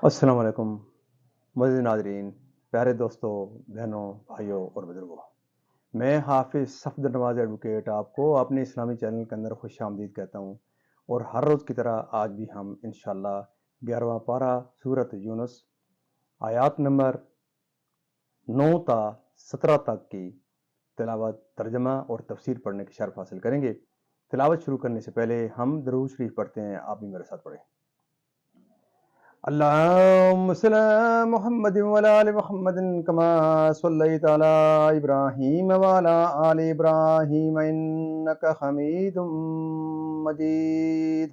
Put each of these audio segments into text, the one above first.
السلام علیکم معزز ناظرین، پیارے دوستوں، بہنوں، بھائیوں اور بزرگوں۔ میں حافظ صفدر نواز ایڈوکیٹ آپ کو اپنے اسلامی چینل کے اندر خوش آمدید کہتا ہوں، اور ہر روز کی طرح آج بھی ہم انشاءاللہ 11واں پارہ سورۃ یونس آیات نمبر 9 تا 17 تک کی تلاوت، ترجمہ اور تفسیر پڑھنے کی شرف حاصل کریں گے۔ تلاوت شروع کرنے سے پہلے ہم درود شریف پڑھتے ہیں، آپ بھی میرے ساتھ پڑھیں۔ اللهم صل على محمد وعلى آل محمد كما صليت على إبراهيم وعلى آل إبراهيم إنك حميد مجيد.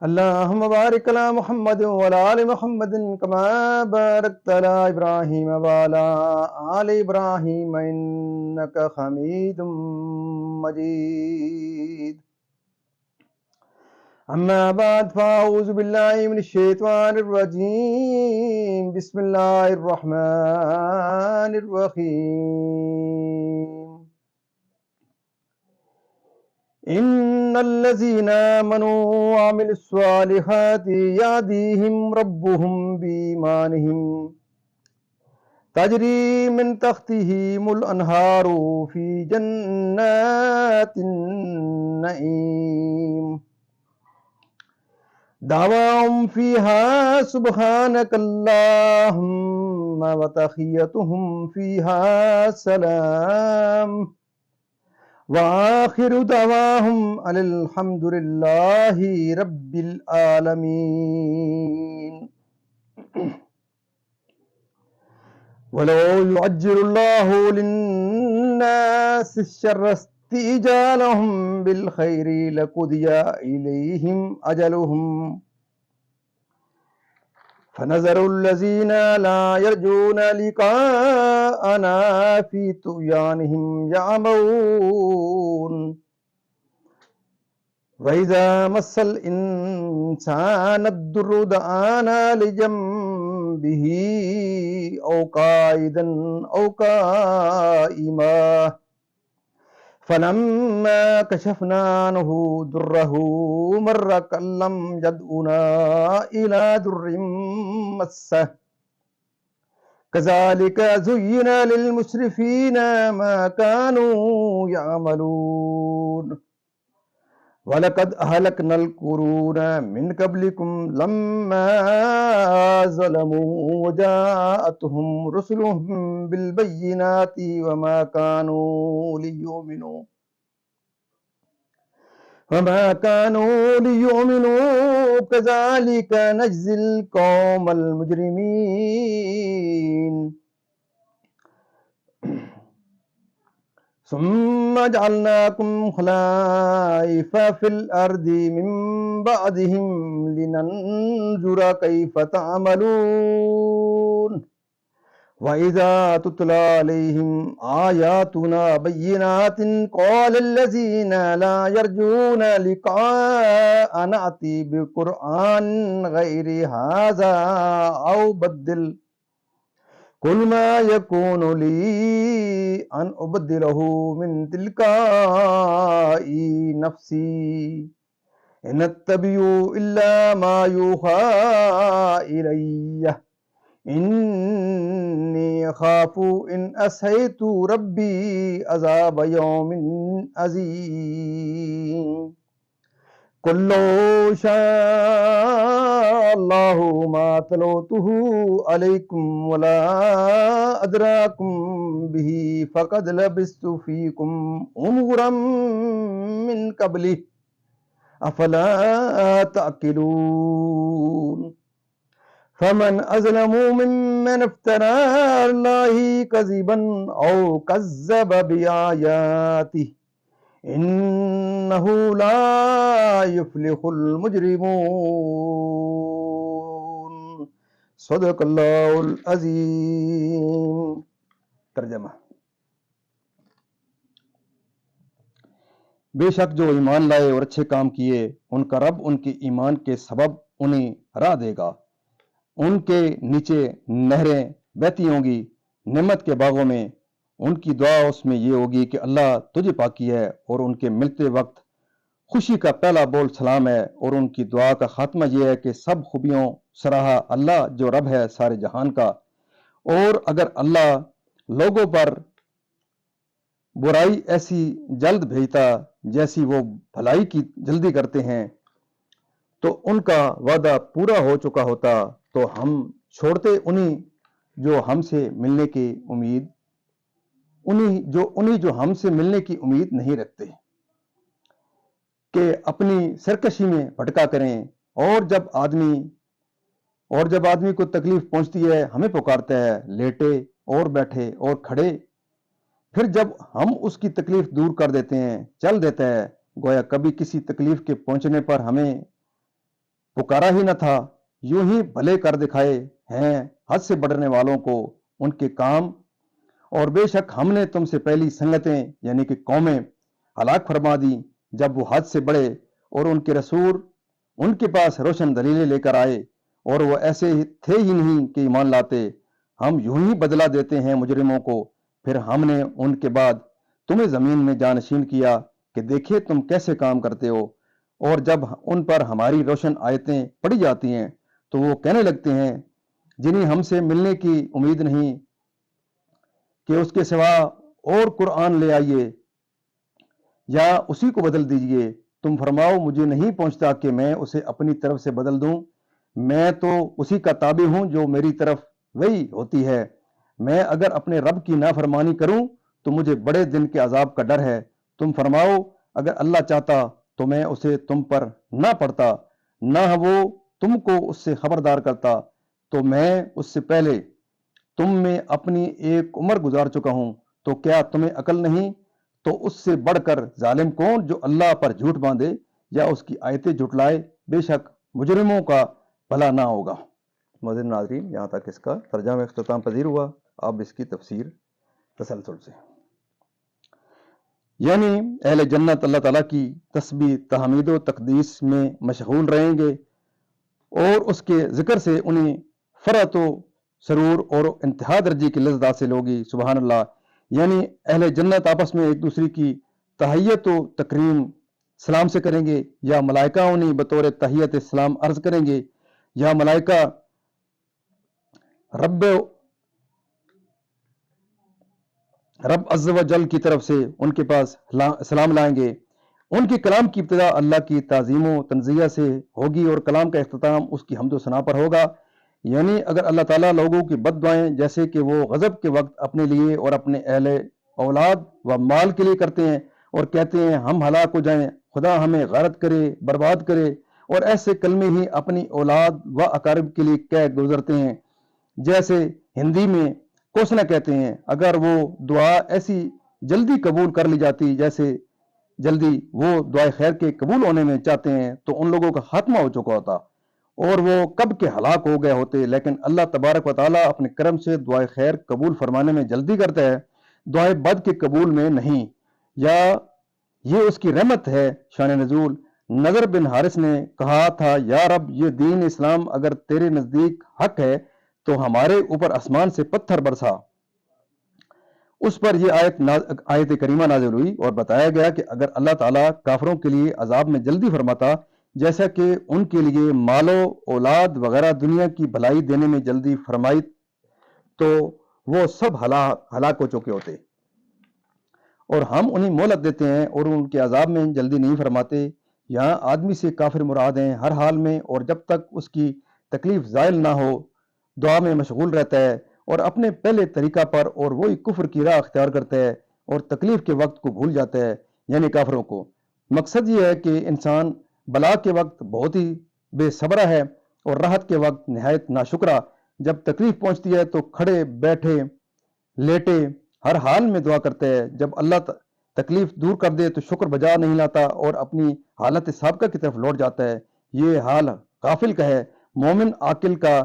اللهم بارك على محمد وعلى آل محمد كما باركت على إبراهيم وعلى آل إبراهيم إنك حميد مجيد. أما بعد فأعوذ بالله من الشيطان الرجيم. بسم الله الرحمن الرحيم. إن الذين آمنوا وعملوا الصالحات يهديهم ربهم بإيمانهم تجري من تحتهم الأنهار في جنات النعيم دعواهم فيها سبحانك اللهم وتحيتهم فيها سلام وآخر دعواهم أن الحمد لله رب العالمين. ولو يعجل الله للناس الشر استئجالهم بالخير لقضي إليهم أجلهم فنذر الذين لا يرجون لقاءنا في طغيانهم يعمهون. وإذا مس الإنسان الضر دعانا لجنبه أو قائدا أو قائما فلما كشفنا عنه ضره مر كأن لم يدعنا إلى ضر مسه كذلك زين للمسرفين ما كانوا يعملون. وَلَقَدْ أَهْلَكْنَا الْقُرُونَ مِنْ قَبْلِكُمْ لَمَّا ظَلَمُوا وَجَاءَتْهُمْ رُسُلُهُم بِالْبَيِّنَاتِ وَمَا كانوا ليؤمنوا كذلك نجزي القوم المجرمين. ثم جعلناكم خلائف في الأرض من بعدهم لننظر كيف تعملون. وإذا تتلى عليهم آياتنا بينات قال الذين لا يرجون لقاءنا ائت بقرآن غير هذا أو بدل قل ما يكون لي أن أبدله من تلقاء نفسي إن أتبع إلا ما يوحى إلي إني أخاف إن عصيت ربي عذاب يوم عظيم. قل لو شاء الله ما تلوته عليكم ولا أدراكم به فقد لبثت فيكم أمورا من قبله أفلا تعقلون. فمن أظلم ممن افترى على الله كذبا أو كذب بآياته إنه لا يفلح المجرمون. صدق اللہ العظیم. ترجمہ: بے شک جو ایمان لائے اور اچھے کام کیے ان کا رب ان کے ایمان کے سبب انہیں راہ دے گا، ان کے نیچے نہریں بہتی ہوں گی نعمت کے باغوں میں. ان کی دعا اس میں یہ ہوگی کہ اللہ تجھے پاکی ہے، اور ان کے ملتے وقت خوشی کا پہلا بول سلام ہے، اور ان کی دعا کا خاتمہ یہ ہے کہ سب خوبیوں سراہا اللہ جو رب ہے سارے جہان کا۔ اور اگر اللہ لوگوں پر برائی ایسی جلد بھیجتا جیسی وہ بھلائی کی جلدی کرتے ہیں، تو ان کا وعدہ پورا ہو چکا ہوتا، تو ہم چھوڑتے انہیں جو ہم سے ملنے کی امید انہیں جو ہم سے ملنے کی امید نہیں رکھتے، کہ اپنی سرکشی میں بھٹکا کریں۔ اور جب آدمی کو تکلیف پہنچتی ہے ہمیں پکارتا ہے، لیٹے اور بیٹھے اور کھڑے۔ پھر جب ہم اس کی تکلیف دور کر دیتے ہیں، چل دیتا ہے، گویا کبھی کسی تکلیف کے پہنچنے پر ہمیں پکارا ہی نہ تھا۔ یوں ہی بھلے کر دکھائے ہیں حد سے بڑھنے والوں کو ان کے کام، اور بے شک ہم نے تم سے پہلی سنگتیں یعنی کہ قومیں ہلاک فرما دی جب وہ حد سے بڑھے، اور ان کے رسول ان کے پاس روشن دلیلیں لے کر آئے، اور وہ ایسے تھے ہی نہیں کہ ایمان لاتے۔ ہم یوں ہی بدلہ دیتے ہیں مجرموں کو۔ پھر ہم نے ان کے بعد تمہیں زمین میں جانشین کیا کہ دیکھے تم کیسے کام کرتے ہو، اور جب ان پر ہماری روشن آیتیں پڑھی جاتی ہیں تو وہ کہنے لگتے ہیں جنہیں ہم سے ملنے کی امید نہیں کہ اس کے سوا اور قرآن لے آئیے یا اسی کو بدل دیجئے۔ تم فرماؤ مجھے نہیں پہنچتا کہ میں اسے اپنی طرف سے بدل دوں، میں تو اسی کا تابع ہوں جو میری طرف وہی ہوتی ہے۔ میں اگر اپنے رب کی نافرمانی کروں تو مجھے بڑے دن کے عذاب کا ڈر ہے۔ تم فرماؤ اگر اللہ چاہتا تو میں اسے تم پر نہ پڑتا، نہ وہ تم کو اس سے خبردار کرتا، تو میں اس سے پہلے تم میں اپنی ایک عمر گزار چکا ہوں۔ تو کیا تمہیں عقل نہیں؟ تو اس سے بڑھ کر ظالم کون جو اللہ پر جھوٹ باندھے یا اس کی آیتیں جھٹلائے؟ بے شک مجرموں کا بھلا نہ ہوگا۔ معزز ناظرین، یہاں تک اس کا ترجمہ اختتام پذیر ہوا، اب اس کی تفسیر تسلسل سے۔ یعنی اہل جنت اللہ تعالیٰ کی تسبیح، تحمید و تقدیس میں مشغول رہیں گے، اور اس کے ذکر سے انہیں فرحت و سرور اور انتہا درجے کی لذت حاصل ہوگی۔ سبحان اللہ۔ یعنی اہل جنت آپس میں ایک دوسرے کی تحیت و تکریم سلام سے کریں گے، یا ملائکہ انہیں بطور تحیت سلام عرض کریں گے، یا ملائکہ رب عز و جل کی طرف سے ان کے پاس سلام لائیں گے۔ ان کے کلام کی ابتدا اللہ کی تعظیم و تنزیہ سے ہوگی، اور کلام کا اختتام اس کی حمد و ثنا پر ہوگا۔ یعنی اگر اللہ تعالیٰ لوگوں کی بد دعائیں جیسے کہ وہ غضب کے وقت اپنے لیے اور اپنے اہل اولاد و مال کے لیے کرتے ہیں اور کہتے ہیں ہم ہلاک ہو جائیں، خدا ہمیں غارت کرے، برباد کرے، اور ایسے کلمے ہی اپنی اولاد و اقارب کے لیے کہہ گزرتے ہیں، جیسے ہندی میں کوسنا کہتے ہیں، اگر وہ دعا ایسی جلدی قبول کر لی جاتی جیسے جلدی وہ دعائے خیر کے قبول ہونے میں چاہتے ہیں، تو ان لوگوں کا خاتمہ ہو چکا ہوتا اور وہ کب کے ہلاک ہو گئے ہوتے۔ لیکن اللہ تبارک و تعالیٰ اپنے کرم سے دعائے خیر قبول فرمانے میں جلدی کرتا ہے، دعائے بد کے قبول میں نہیں، یا یہ اس کی رحمت ہے۔ شان نزول نضر بن حارث نے کہا تھا، یا رب یہ دین اسلام اگر تیرے نزدیک حق ہے تو ہمارے اوپر آسمان سے پتھر برسا۔ اس پر یہ آیت کریمہ نازل ہوئی اور بتایا گیا کہ اگر اللہ تعالیٰ کافروں کے لیے عذاب میں جلدی فرماتا، جیسا کہ ان کے لیے مال و اولاد وغیرہ دنیا کی بھلائی دینے میں جلدی فرمائی، تو وہ سب ہلاک ہو چکے ہوتے، اور ہم انہیں مہلت دیتے ہیں اور ان کے عذاب میں جلدی نہیں فرماتے۔ یہاں آدمی سے کافر مراد ہیں ہر حال میں، اور جب تک اس کی تکلیف زائل نہ ہو دعا میں مشغول رہتا ہے اور اپنے پہلے طریقہ پر، اور وہی کفر کی راہ اختیار کرتا ہے اور تکلیف کے وقت کو بھول جاتا ہے، یعنی کافروں کو۔ مقصد یہ ہے کہ انسان بلا کے وقت بہت ہی بے صبرا ہے اور راحت کے وقت نہایت ناشکرا۔ جب تکلیف پہنچتی ہے تو کھڑے بیٹھے لیٹے ہر حال میں دعا کرتا ہے، جب اللہ تکلیف دور کر دے تو شکر بجا نہیں لاتا اور اپنی حالت سابقہ کی طرف لوٹ جاتا ہے۔ یہ حال غافل کا ہے، مومن عاقل کا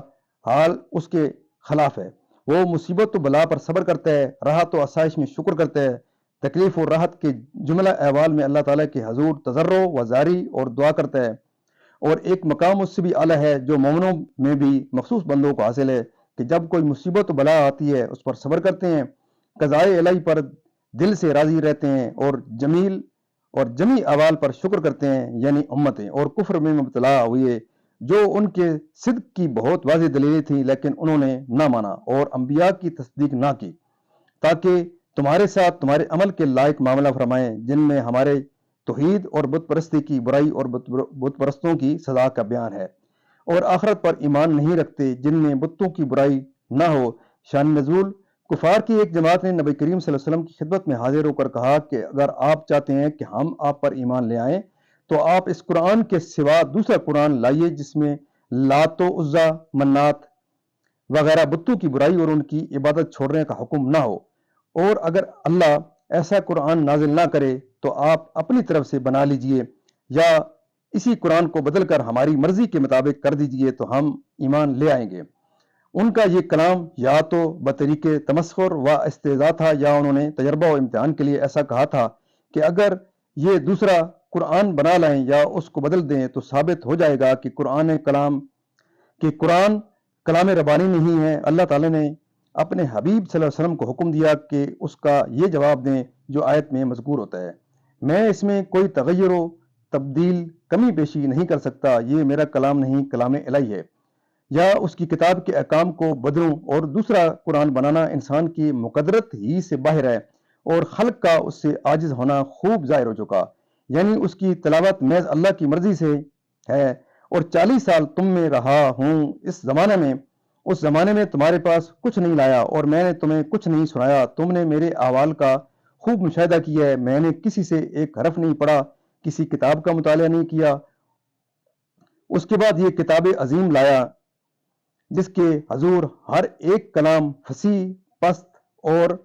حال اس کے خلاف ہے۔ وہ مصیبت و بلا پر صبر کرتا ہے، راحت و آسائش میں شکر کرتا ہے۔ تکلیف و راحت کے جملہ احوال میں اللہ تعالیٰ کے حضور تضرع و زاری اور دعا کرتا ہے، اور ایک مقام اس سے بھی اعلیٰ ہے جو مومنوں میں بھی مخصوص بندوں کو حاصل ہے کہ جب کوئی مصیبت و بلا آتی ہے اس پر صبر کرتے ہیں، قضائے الہی پر دل سے راضی رہتے ہیں اور جمیل اور جمی اعمال پر شکر کرتے ہیں، یعنی امتیں، اور کفر میں مبتلا ہوئے جو ان کے صدق کی بہت واضح دلیلیں تھیں لیکن انہوں نے نہ مانا اور انبیاء کی تصدیق نہ کی، تاکہ تمہارے ساتھ تمہارے عمل کے لائق معاملہ فرمائیں، جن میں ہمارے توحید اور بت پرستی کی برائی اور بت پرستوں کی سزا کا بیان ہے، اور آخرت پر ایمان نہیں رکھتے جن میں بتوں کی برائی نہ ہو۔ شان نزول: کفار کی ایک جماعت نے نبی کریم صلی اللہ علیہ وسلم کی خدمت میں حاضر ہو کر کہا کہ اگر آپ چاہتے ہیں کہ ہم آپ پر ایمان لے آئیں تو آپ اس قرآن کے سوا دوسرا قرآن لائیے جس میں لات و عزا، منات وغیرہ بتوں کی برائی اور ان کی عبادت چھوڑنے کا حکم نہ ہو، اور اگر اللہ ایسا قرآن نازل نہ کرے تو آپ اپنی طرف سے بنا لیجئے یا اسی قرآن کو بدل کر ہماری مرضی کے مطابق کر دیجئے تو ہم ایمان لے آئیں گے۔ ان کا یہ کلام یا تو بطریق تمسخر و استہزاء تھا یا انہوں نے تجربہ و امتحان کے لیے ایسا کہا تھا کہ اگر یہ دوسرا قرآن بنا لائیں یا اس کو بدل دیں تو ثابت ہو جائے گا کہ قرآن کلام ربانی نہیں ہے۔ اللہ تعالی نے اپنے حبیب صلی اللہ علیہ وسلم کو حکم دیا کہ اس کا یہ جواب دیں جو آیت میں مذکور ہوتا ہے، میں اس میں کوئی تغیر و تبدیل، کمی بیشی نہیں کر سکتا، یہ میرا کلام نہیں، کلام الہی ہے، یا اس کی کتاب کے احکام کو بدلوں اور دوسرا قرآن بنانا انسان کی مقدرت ہی سے باہر ہے، اور خلق کا اس سے عاجز ہونا خوب ظاہر ہو چکا، یعنی اس کی تلاوت محض اللہ کی مرضی سے ہے۔ اور 40 سال تم میں رہا ہوں، اس زمانے میں تمہارے پاس کچھ نہیں لایا اور میں نے تمہیں کچھ نہیں سنایا، تم نے میرے احوال کا خوب مشاہدہ کیا ہے، میں نے کسی سے ایک حرف نہیں پڑھا، کسی کتاب کا مطالعہ نہیں کیا۔ اس کے بعد یہ کتاب عظیم لایا جس کے حضور ہر ایک کلام فصیح، پست اور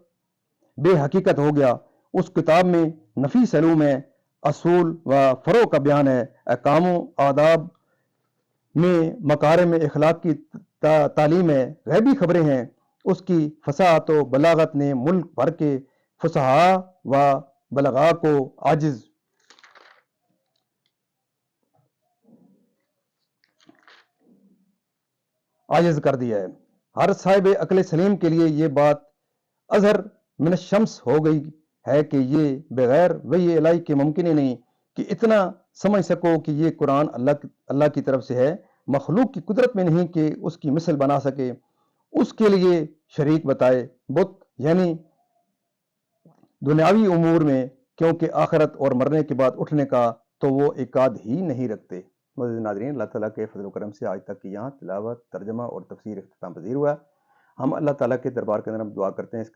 بے حقیقت ہو گیا۔ اس کتاب میں نفیس علوم ہے، اصول و فروع کا بیان ہے، احکام و آداب میں مکارم اخلاق کی تعلیم ہے، غیبی خبریں ہیں۔ اس کی فصاحت و بلاغت نے ملک بھر کے فصحاء و بلغاء کو عاجز کر دیا ہے۔ ہر صاحب عقل سلیم کے لیے یہ بات اظہر من الشمس ہو گئی ہے کہ یہ بغیر وحی الہی کے ممکن ہی نہیں کہ اتنا سمجھ سکو کہ یہ قرآن اللہ کی طرف سے ہے، مخلوق کی قدرت میں نہیں کہ اس کی مثل بنا سکے، اس کے لیے شریک بتائے بت، یعنی دنیاوی امور میں، کیونکہ آخرت اور مرنے کے بعد اٹھنے کا تو وہ اعتقاد ہی نہیں رکھتے۔ مزید ناظرین، اللہ تعالیٰ کے فضل و کرم سے آج تک کی یہاں تلاوت، ترجمہ اور تفسیر اختتام پذیر ہوا۔ ہم اللہ تعالیٰ کے دربار کے اندر ہم دعا کرتے ہیں اس